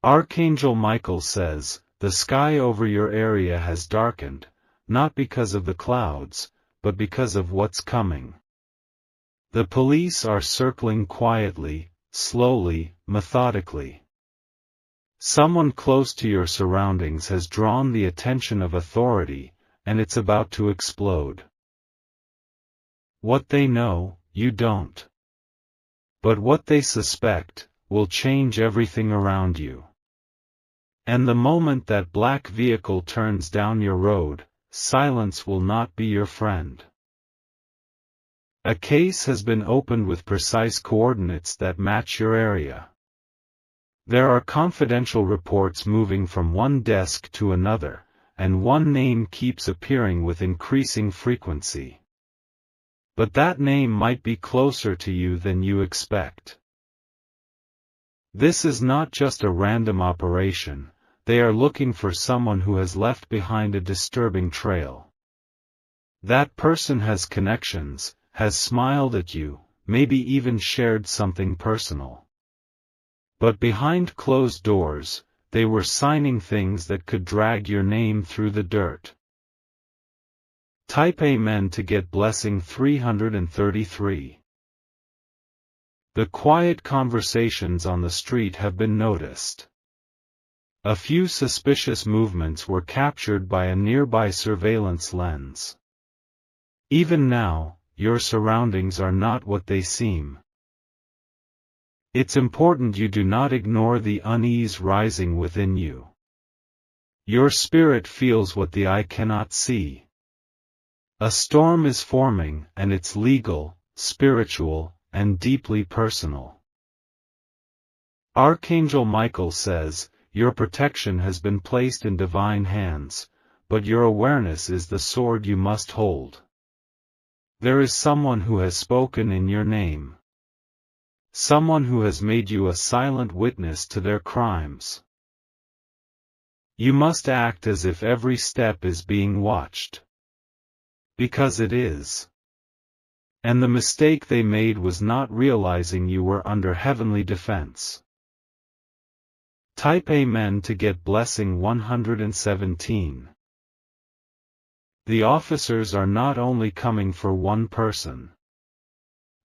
Archangel Michael says, the sky over your area has darkened, not because of the clouds, but because of what's coming. The police are circling quietly, slowly, methodically. Someone close to your surroundings has drawn the attention of authority, and it's about to explode. What they know, you don't. But what they suspect, will change everything around you. And the moment that black vehicle turns down your road, silence will not be your friend. A case has been opened with precise coordinates that match your area. There are confidential reports moving from one desk to another, and one name keeps appearing with increasing frequency. But that name might be closer to you than you expect. This is not just a random operation, they are looking for someone who has left behind a disturbing trail. That person has connections, has smiled at you, maybe even shared something personal. But behind closed doors, they were signing things that could drag your name through the dirt. Type Amen to get blessing 333. The quiet conversations on the street have been noticed. A few suspicious movements were captured by a nearby surveillance lens. Even now, your surroundings are not what they seem. It's important you do not ignore the unease rising within you. Your spirit feels what the eye cannot see. A storm is forming, and it's legal, spiritual, and deeply personal. Archangel Michael says, your protection has been placed in divine hands, but your awareness is the sword you must hold. There is someone who has spoken in your name. Someone who has made you a silent witness to their crimes. You must act as if every step is being watched. Because it is. And the mistake they made was not realizing you were under heavenly defense. Type Amen to get blessing 117. The officers are not only coming for one person.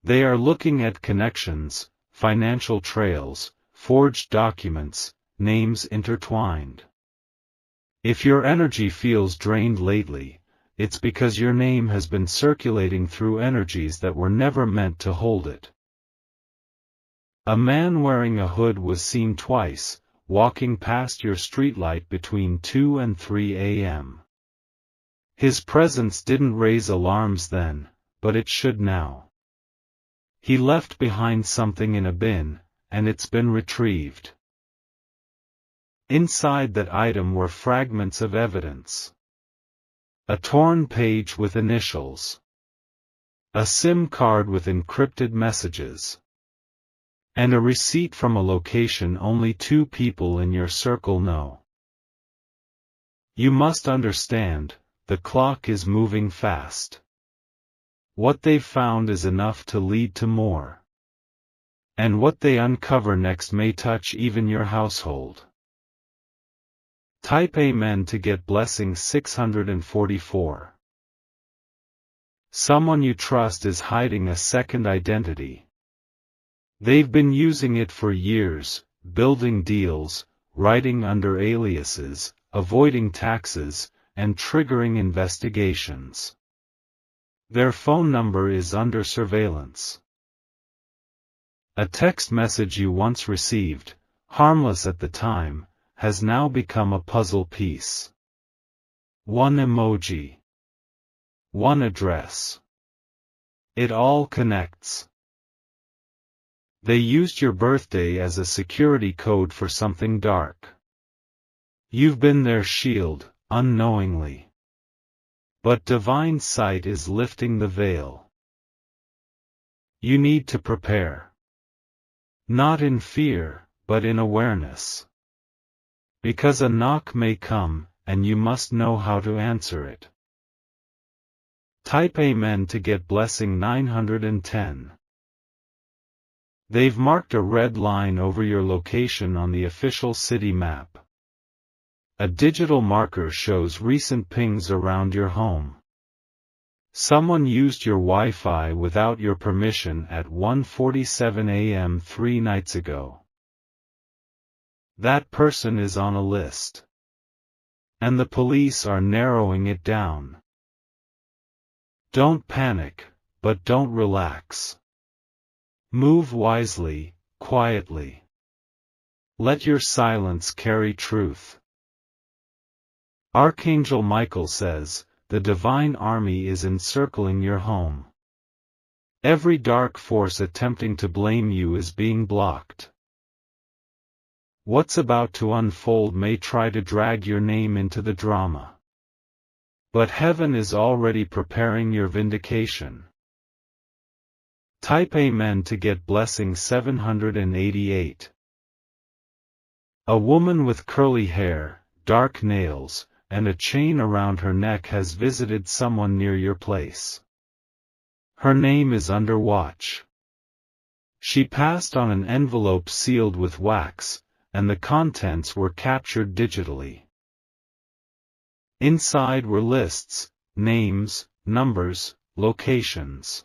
They are looking at connections, financial trails, forged documents, names intertwined. If your energy feels drained lately, it's because your name has been circulating through energies that were never meant to hold it. A man wearing a hood was seen twice, walking past your streetlight between 2 and 3 a.m. His presence didn't raise alarms then, but it should now. He left behind something in a bin, and it's been retrieved. Inside that item were fragments of evidence. A torn page with initials. A SIM card with encrypted messages. And a receipt from a location only 2 people in your circle know. You must understand, the clock is moving fast. What they've found is enough to lead to more. And what they uncover next may touch even your household. Type Amen to get blessing 644. Someone you trust is hiding a second identity. They've been using it for years, building deals, writing under aliases, avoiding taxes, and triggering investigations. Their phone number is under surveillance. A text message you once received, harmless at the time, has now become a puzzle piece. One emoji. One address. It all connects. They used your birthday as a security code for something dark. You've been their shield, unknowingly. But divine sight is lifting the veil. You need to prepare. Not in fear, but in awareness. Because a knock may come, and you must know how to answer it. Type Amen to get blessing 910. They've marked a red line over your location on the official city map. A digital marker shows recent pings around your home. Someone used your Wi-Fi without your permission at 1:47 a.m. 3 nights ago. That person is on a list. And the police are narrowing it down. Don't panic, but don't relax. Move wisely, quietly. Let your silence carry truth. Archangel Michael says, the divine army is encircling your home. Every dark force attempting to blame you is being blocked. What's about to unfold may try to drag your name into the drama. But heaven is already preparing your vindication. Type Amen to get blessing 788. A woman with curly hair, dark nails, and a chain around her neck has visited someone near your place. Her name is under watch. She passed on an envelope sealed with wax, and the contents were captured digitally. Inside were lists, names, numbers, locations.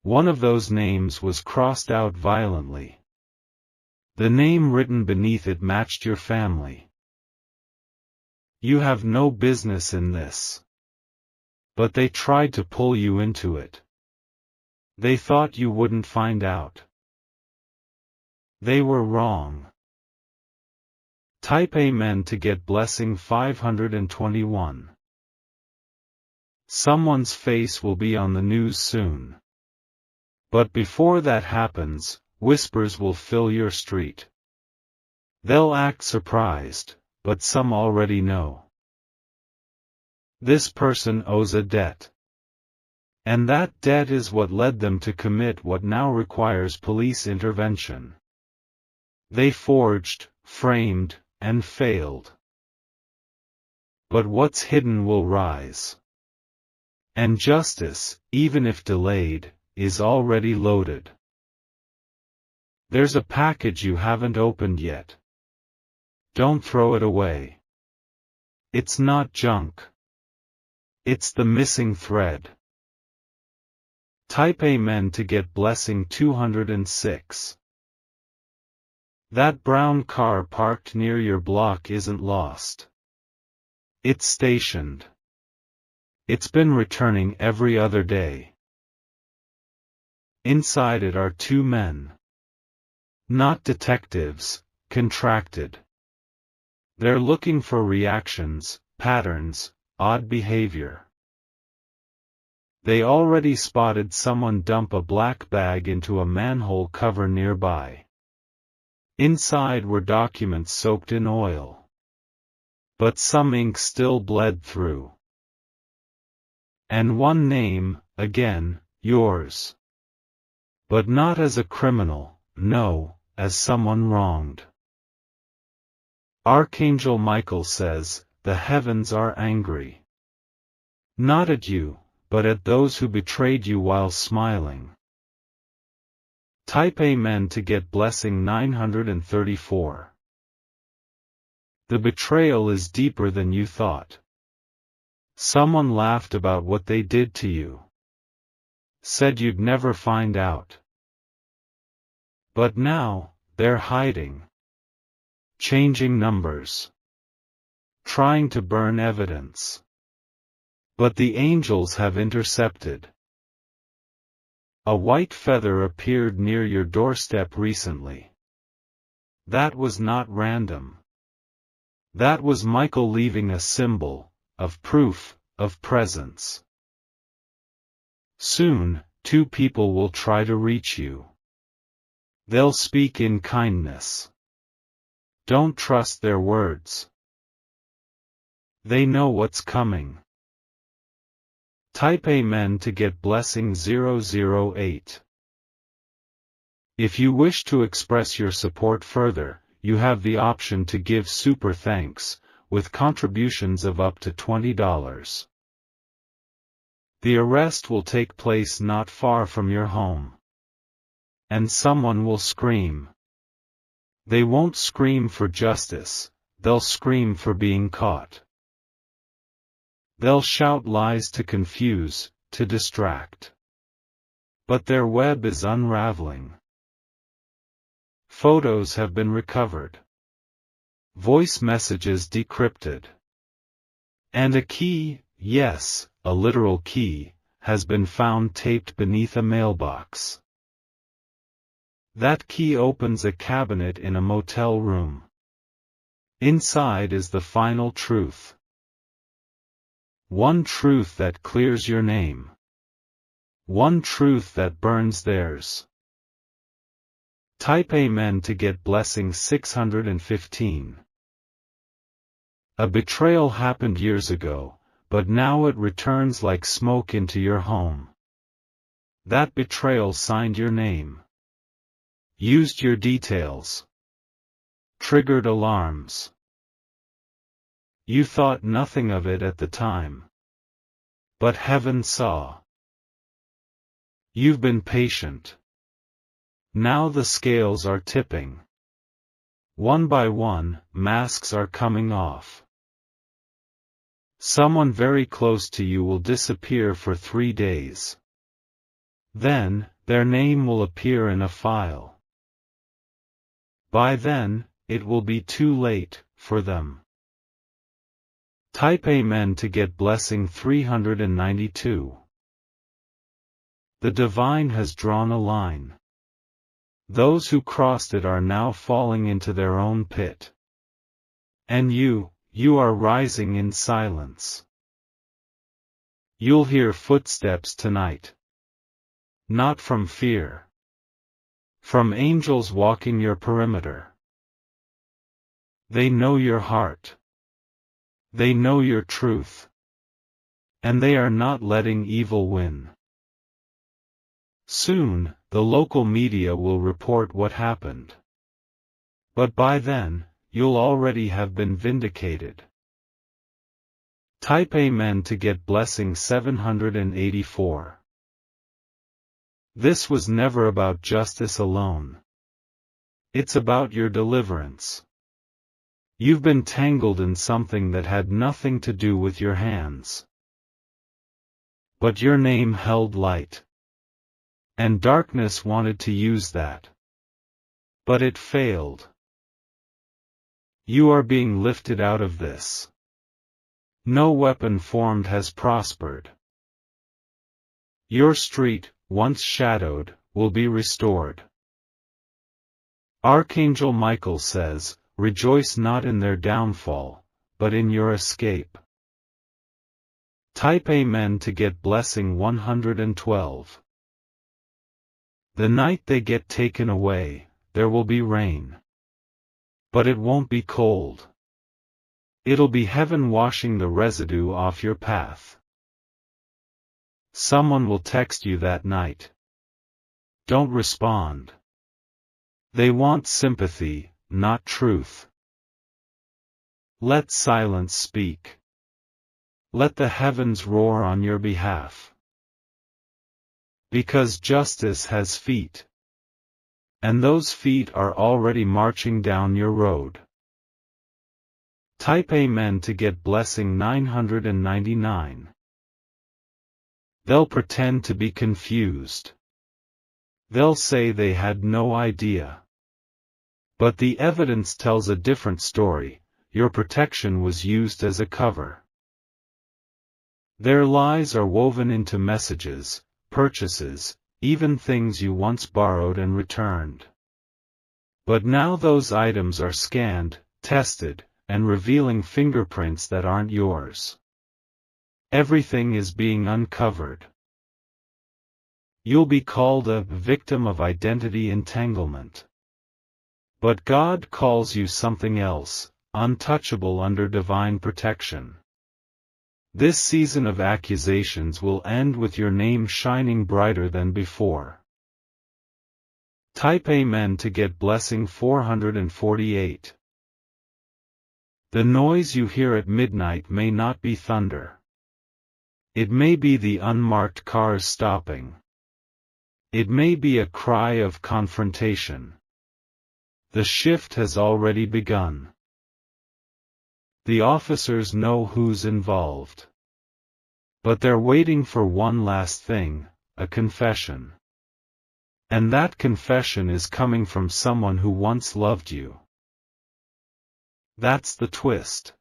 One of those names was crossed out violently. The name written beneath it matched your family. You have no business in this. But they tried to pull you into it. They thought you wouldn't find out. They were wrong. Type Amen to get blessing 521. Someone's face will be on the news soon. But before that happens, whispers will fill your street. They'll act surprised, but some already know. This person owes a debt. And that debt is what led them to commit what now requires police intervention. They forged, framed, and failed. But what's hidden will rise. And justice, even if delayed, is already loaded. There's a package you haven't opened yet. Don't throw it away. It's not junk. It's the missing thread. Type Amen to get blessing 206. That brown car parked near your block isn't lost. It's stationed. It's been returning every other day. Inside it are two men. Not detectives, contracted. They're looking for reactions, patterns, odd behavior. They already spotted someone dump a black bag into a manhole cover nearby. Inside were documents soaked in oil. But some ink still bled through. And one name, again, yours. But not as a criminal, no, as someone wronged. Archangel Michael says, the heavens are angry. Not at you, but at those who betrayed you while smiling. Type Amen to get blessing 934. The betrayal is deeper than you thought. Someone laughed about what they did to you. Said you'd never find out. But now, they're hiding. Changing numbers. Trying to burn evidence. But the angels have intercepted. A white feather appeared near your doorstep recently. That was not random. That was Michael leaving a symbol, of proof, of presence. Soon, two people will try to reach you. They'll speak in kindness. Don't trust their words. They know what's coming. Type Amen to get blessing 008. If you wish to express your support further, you have the option to give super thanks, with contributions of up to $20. The arrest will take place not far from your home. and someone will scream. They won't scream for justice, they'll scream for being caught. They'll shout lies to confuse, to distract. But their web is unraveling. Photos have been recovered. Voice messages decrypted. And a key, yes, a literal key, has been found taped beneath a mailbox. That key opens a cabinet in a motel room. Inside is the final truth. One truth that clears your name. One truth that burns theirs. Type Amen to get blessing 615. A betrayal happened years ago, but now it returns like smoke into your home. That betrayal signed your name. Used your details. Triggered alarms. You thought nothing of it at the time. But heaven saw. You've been patient. Now the scales are tipping. One by one, masks are coming off. Someone very close to you will disappear for 3 days. Then, their name will appear in a file. By then, it will be too late for them. Type Amen to get blessing 392. The divine has drawn a line. Those who crossed it are now falling into their own pit. And you are rising in silence. You'll hear footsteps tonight. Not from fear. From angels walking your perimeter. They know your heart. They know your truth. And they are not letting evil win. Soon, the local media will report what happened. But by then, you'll already have been vindicated. Type Amen to get blessing 784. This was never about justice alone. It's about your deliverance. You've been tangled in something that had nothing to do with your hands. But your name held light. And darkness wanted to use that. But it failed. You are being lifted out of this. No weapon formed has prospered. Your street, once shadowed, will be restored. Archangel Michael says, rejoice not in their downfall, but in your escape. Type Amen to get blessing 112. The night they get taken away, there will be rain. But it won't be cold. It'll be heaven washing the residue off your path. Someone will text you that night. Don't respond. They want sympathy, not truth. Let silence speak. Let the heavens roar on your behalf. Because justice has feet. And those feet are already marching down your road. Type Amen to get blessing 999. They'll pretend to be confused. They'll say they had no idea. But the evidence tells a different story. Your protection was used as a cover. Their lies are woven into messages, purchases, even things you once borrowed and returned. But now those items are scanned, tested, and revealing fingerprints that aren't yours. Everything is being uncovered. You'll be called a victim of identity entanglement. But God calls you something else, untouchable under divine protection. This season of accusations will end with your name shining brighter than before. Type Amen to get blessing 448. The noise you hear at midnight may not be thunder. It may be the unmarked cars stopping. It may be a cry of confrontation. The shift has already begun. The officers know who's involved. But they're waiting for one last thing, a confession. And that confession is coming from someone who once loved you. That's the twist.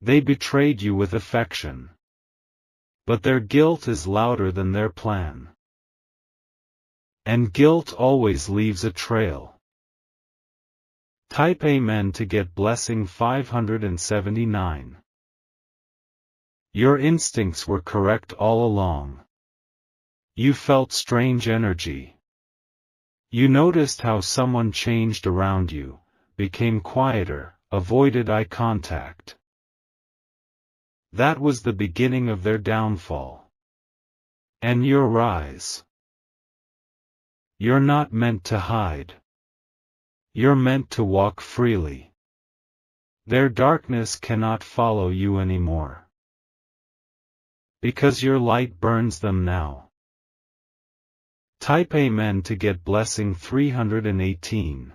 They betrayed you with affection. But their guilt is louder than their plan. And guilt always leaves a trail. Type Amen to get blessing 579. Your instincts were correct all along. You felt strange energy. You noticed how someone changed around you, became quieter, avoided eye contact. That was the beginning of their downfall. And your rise. You're not meant to hide. You're meant to walk freely. Their darkness cannot follow you anymore. Because your light burns them now. Type Amen to get blessing 318.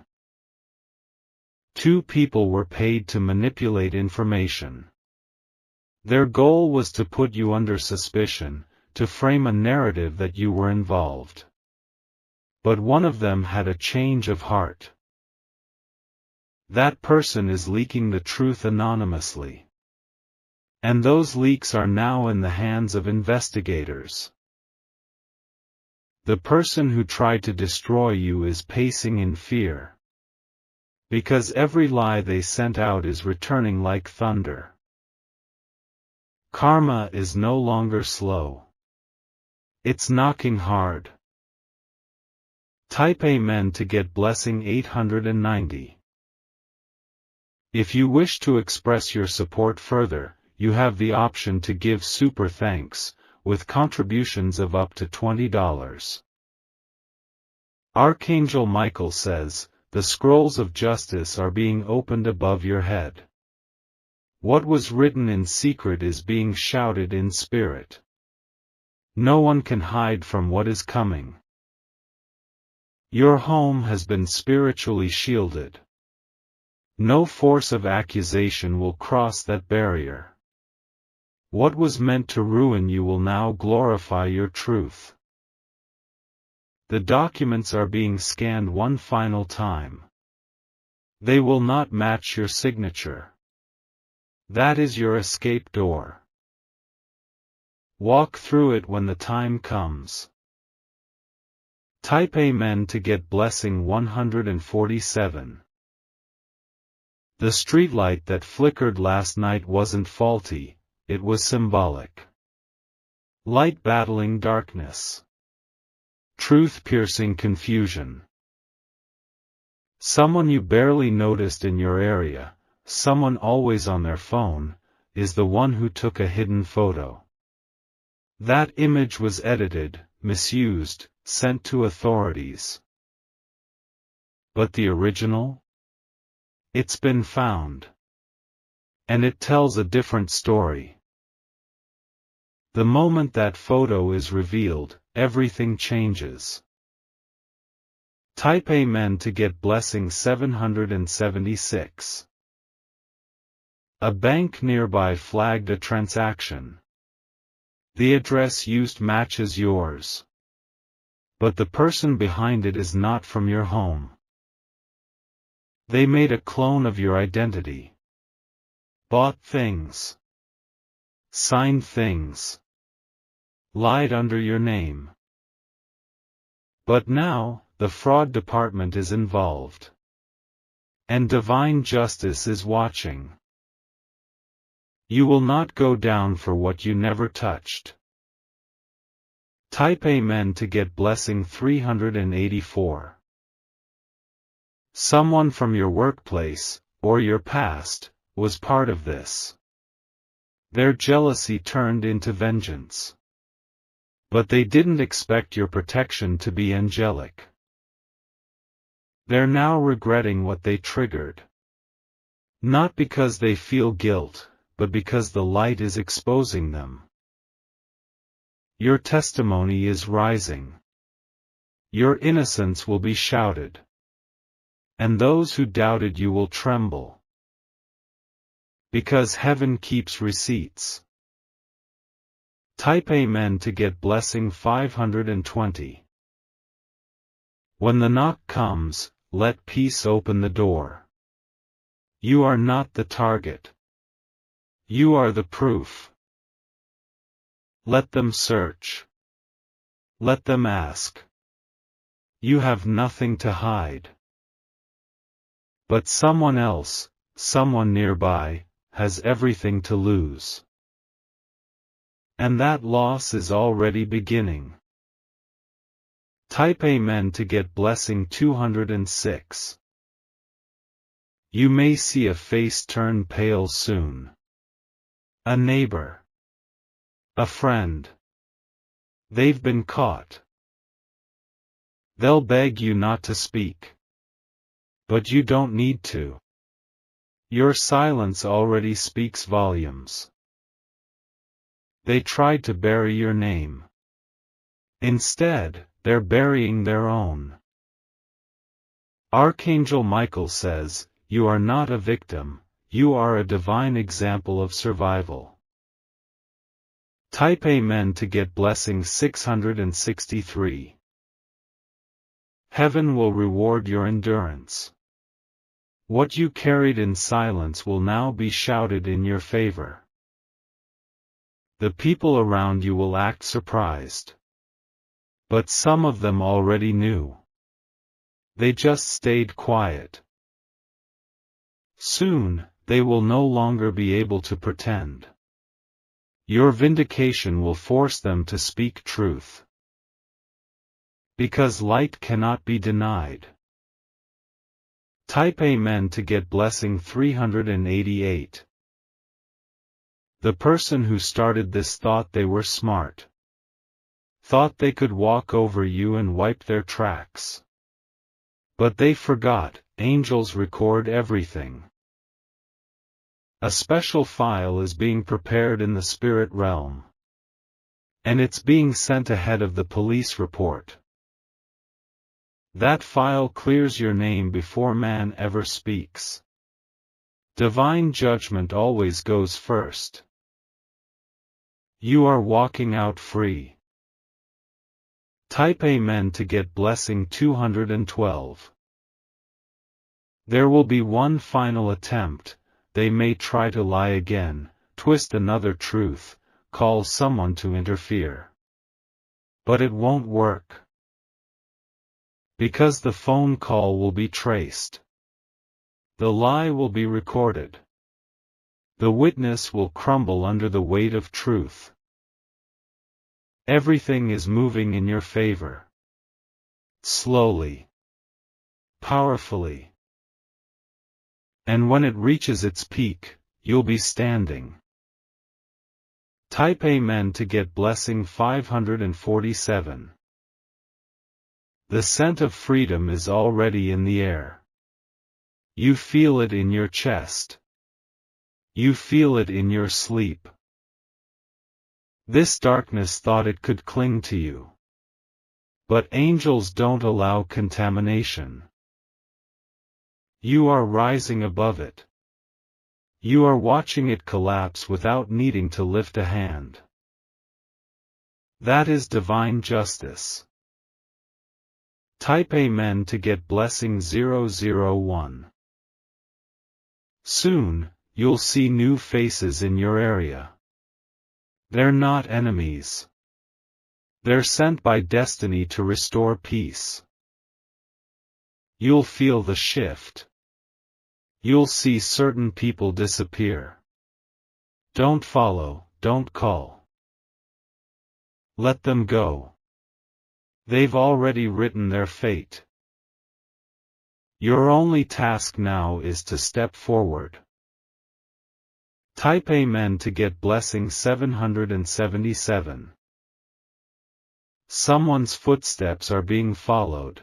Two people were paid to manipulate information. Their goal was to put you under suspicion, to frame a narrative that you were involved. But one of them had a change of heart. That person is leaking the truth anonymously. And those leaks are now in the hands of investigators. The person who tried to destroy you is pacing in fear. Because every lie they sent out is returning like thunder. Karma is no longer slow. It's knocking hard. Type Amen to get blessing 890. If you wish to express your support further, you have the option to give super thanks, with contributions of up to $20. Archangel Michael says, the scrolls of justice are being opened above your head. What was written in secret is being shouted in spirit. No one can hide from what is coming. Your home has been spiritually shielded. No force of accusation will cross that barrier. What was meant to ruin you will now glorify your truth. The documents are being scanned one final time. They will not match your signature. That is your escape door. Walk through it when the time comes. Type Amen to get blessing 147. The streetlight that flickered last night wasn't faulty, it was symbolic. Light battling darkness. Truth piercing confusion. Someone you barely noticed in your area, someone always on their phone, is the one who took a hidden photo. That image was edited, misused, sent to authorities. But the original? It's been found. And it tells a different story. The moment that photo is revealed, everything changes. Type Amen to get blessing 776. A bank nearby flagged a transaction. The address used matches yours. But the person behind it is not from your home. They made a clone of your identity. Bought things. Signed things. Lied under your name. But now, the fraud department is involved. And divine justice is watching. You will not go down for what you never touched. Type Amen to get blessing 384. Someone from your workplace, or your past, was part of this. Their jealousy turned into vengeance. But they didn't expect your protection to be angelic. They're now regretting what they triggered. Not because they feel guilt, but because the light is exposing them. Your testimony is rising. Your innocence will be shouted. And those who doubted you will tremble. Because heaven keeps receipts. Type Amen to get blessing 520. When the knock comes, let peace open the door. You are not the target. You are the proof. Let them search. Let them ask. You have nothing to hide. But someone else, someone nearby, has everything to lose. And that loss is already beginning. Type Amen to get blessing 206. You may see a face turn pale soon. A neighbor. A friend. They've been caught. They'll beg you not to speak. But you don't need to. Your silence already speaks volumes. They tried to bury your name. Instead, they're burying their own. Archangel Michael says, you are not a victim, you are a divine example of survival. Type Amen to get blessing 663. Heaven will reward your endurance. What you carried in silence will now be shouted in your favor. The people around you will act surprised. But some of them already knew. They just stayed quiet. Soon, they will no longer be able to pretend. Your vindication will force them to speak truth. Because light cannot be denied. Type Amen to get blessing 388. The person who started this thought they were smart. Thought they could walk over you and wipe their tracks. But they forgot, angels record everything. A special file is being prepared in the spirit realm. And it's being sent ahead of the police report. That file clears your name before man ever speaks. Divine judgment always goes first. You are walking out free. Type Amen to get blessing 212. There will be one final attempt. They may try to lie again, twist another truth, call someone to interfere. But it won't work. Because the phone call will be traced. The lie will be recorded. The witness will crumble under the weight of truth. Everything is moving in your favor. Slowly. Powerfully. And when it reaches its peak, you'll be standing. Type Amen to get blessing 547. The scent of freedom is already in the air. You feel it in your chest. You feel it in your sleep. This darkness thought it could cling to you. But angels don't allow contamination. You are rising above it. You are watching it collapse without needing to lift a hand. That is divine justice. Type Amen to get blessing 001. Soon, you'll see new faces in your area. They're not enemies. They're sent by destiny to restore peace. You'll feel the shift. You'll see certain people disappear. Don't follow, don't call. Let them go. They've already written their fate. Your only task now is to step forward. Type Amen to get blessing 777. Someone's footsteps are being followed.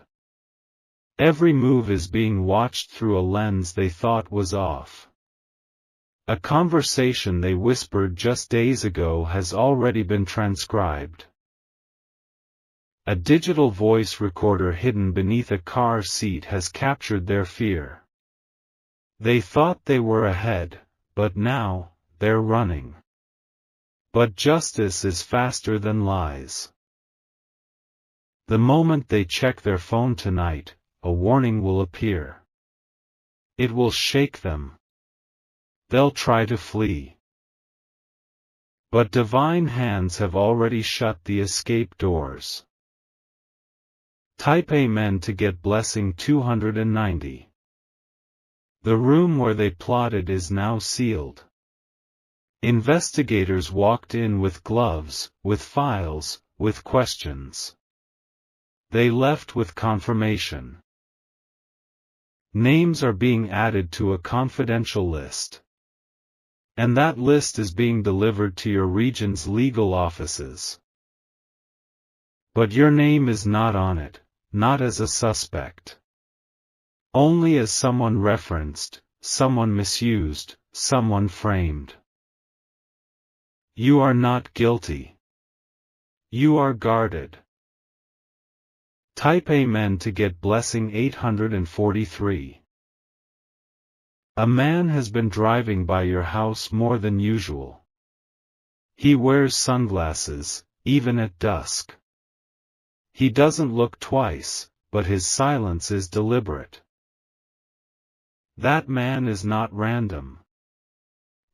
Every move is being watched through a lens they thought was off. A conversation they whispered just days ago has already been transcribed. A digital voice recorder hidden beneath a car seat has captured their fear. They thought they were ahead, but now, they're running. But justice is faster than lies. The moment they check their phone tonight, a warning will appear. It will shake them. They'll try to flee. But divine hands have already shut the escape doors. Type Amen to get blessing 290. The room where they plotted is now sealed. Investigators walked in with gloves, with files, with questions. They left with confirmation. Names are being added to a confidential list. And that list is being delivered to your region's legal offices. But your name is not on it, not as a suspect. Only as someone referenced, someone misused, someone framed. You are not guilty. You are guarded. Type Amen to get blessing 843. A man has been driving by your house more than usual. He wears sunglasses, even at dusk. He doesn't look twice, but his silence is deliberate. That man is not random.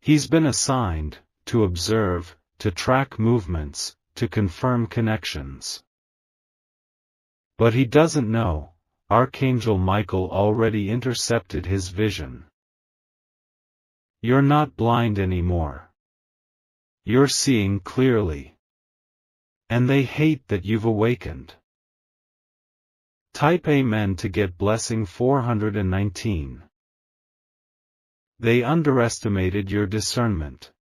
He's been assigned, to observe, to track movements, to confirm connections. But he doesn't know, Archangel Michael already intercepted his vision. You're not blind anymore. You're seeing clearly. And they hate that you've awakened. Type Amen to get blessing 419. They underestimated your discernment.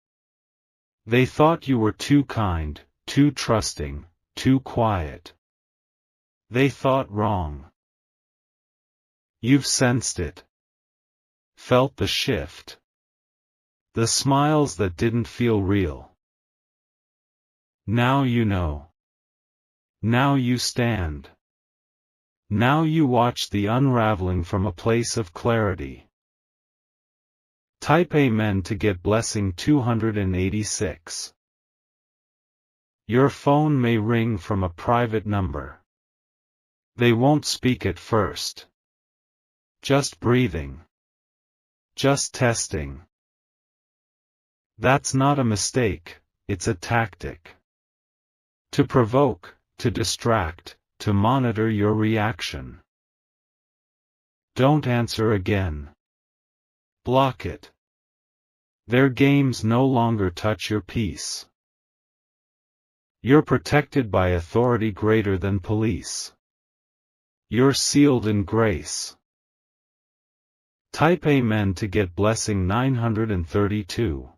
They thought you were too kind, too trusting, too quiet. They thought wrong. You've sensed it. Felt the shift. The smiles that didn't feel real. Now you know. Now you stand. Now you watch the unraveling from a place of clarity. Type Amen to get blessing 286. Your phone may ring from a private number. They won't speak at first. Just breathing. Just testing. That's not a mistake, it's a tactic. To provoke, to distract, to monitor your reaction. Don't answer again. Block it. Their games no longer touch your peace. You're protected by authority greater than police. You're sealed in grace. Type Amen to get blessing 932.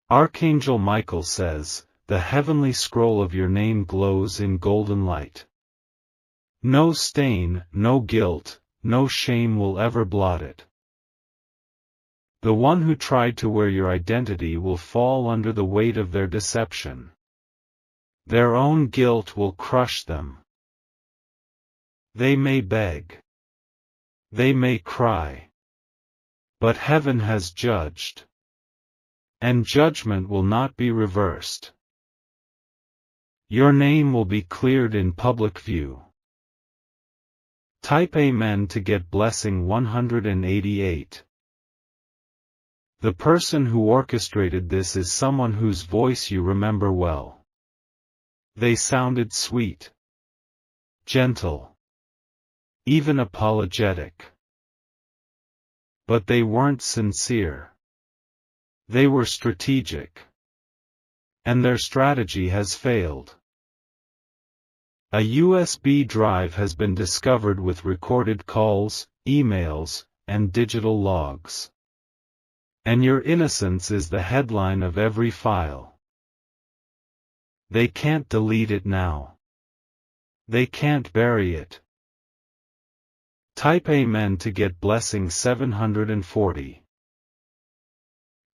Archangel Michael says, the heavenly scroll of your name glows in golden light. No stain, no guilt, no shame will ever blot it. The one who tried to wear your identity will fall under the weight of their deception. Their own guilt will crush them. They may beg. They may cry. But heaven has judged. And judgment will not be reversed. Your name will be cleared in public view. Type Amen to get blessing 188. The person who orchestrated this is someone whose voice you remember well. They sounded sweet. Gentle. Even apologetic. But they weren't sincere. They were strategic. And their strategy has failed. A USB drive has been discovered with recorded calls, emails, and digital logs. And your innocence is the headline of every file. They can't delete it now. They can't bury it. Type Amen to get blessing 740.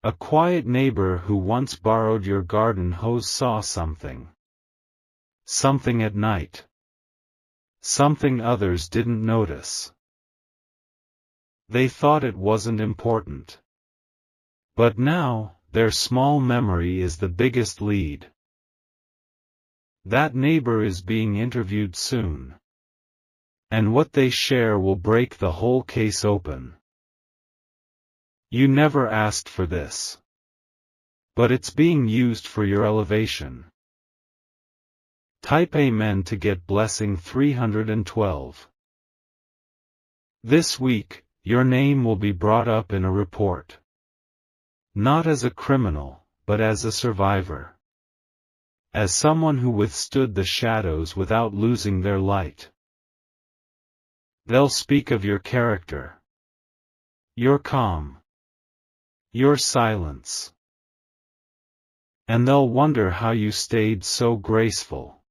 A quiet neighbor who once borrowed your garden hose saw something. something at night. Something others didn't notice. They thought it wasn't important. But now, their small memory is the biggest lead. That neighbor is being interviewed soon. And what they share will break the whole case open. You never asked for this. But it's being used for your elevation. Type Amen to get blessing 312. This week, your name will be brought up in a report. Not as a criminal, but as a survivor. As someone who withstood the shadows without losing their light. They'll speak of your character. Your calm. Your silence. And they'll wonder how you stayed so graceful.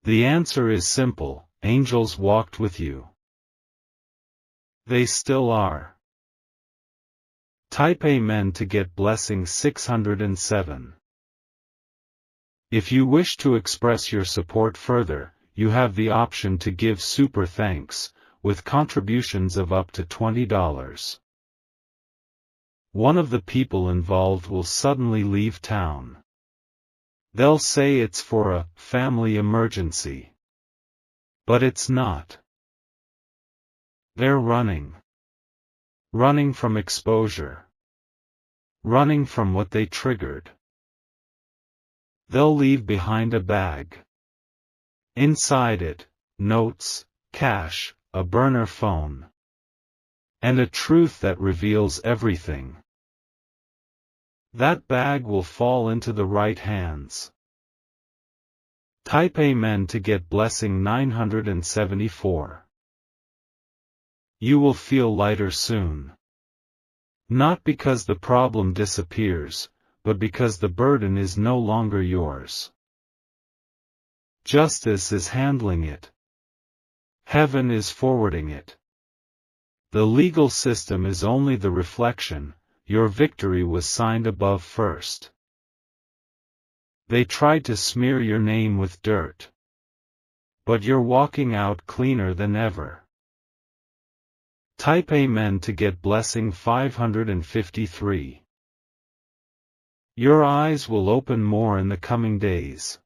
The answer is simple: angels walked with you. They still are. Type Amen to get blessing 607. If you wish to express your support further, you have the option to give super thanks, with contributions of up to $20. One of the people involved will suddenly leave town. They'll say it's for a family emergency. But it's not. They're running. Running from exposure. Running from what they triggered. They'll leave behind a bag. Inside it, notes, cash, a burner phone. And a truth that reveals everything. That bag will fall into the right hands. Type Amen to get blessing 974. You will feel lighter soon. Not because the problem disappears, but because the burden is no longer yours. Justice is handling it. Heaven is forwarding it. The legal system is only the reflection. Your victory was signed above first. They tried to smear your name with dirt. But you're walking out cleaner than ever. Type Amen to get blessing 553. Your eyes will open more in the coming days.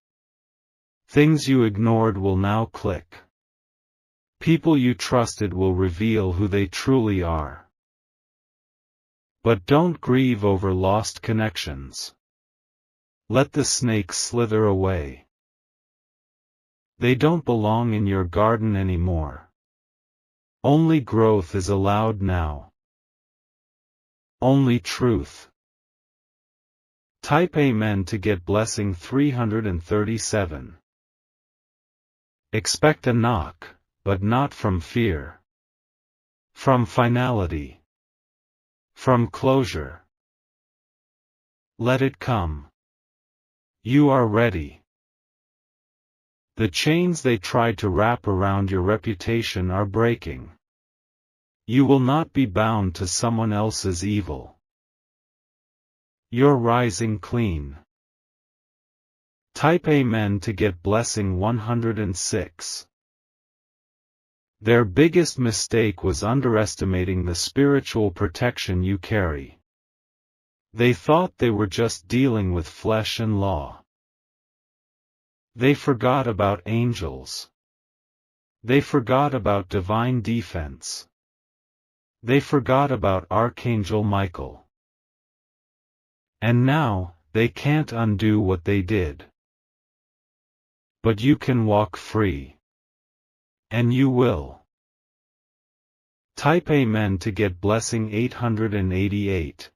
Things you ignored will now click. People you trusted will reveal who they truly are. But don't grieve over lost connections. Let the snakes slither away. They don't belong in your garden anymore. Only growth is allowed now. Only truth. Type Amen to get blessing 337. Expect a knock, but not from fear. From finality. From closure. Let it come. You are ready. The chains they tried to wrap around your reputation are breaking. You will not be bound to someone else's evil. You're rising clean. Type Amen to get blessing 106. Their biggest mistake was underestimating the spiritual protection you carry. They thought they were just dealing with flesh and law. They forgot about angels. They forgot about divine defense. They forgot about Archangel Michael. And now, they can't undo what they did. But you can walk free. And you will. Type Amen to get blessing 888.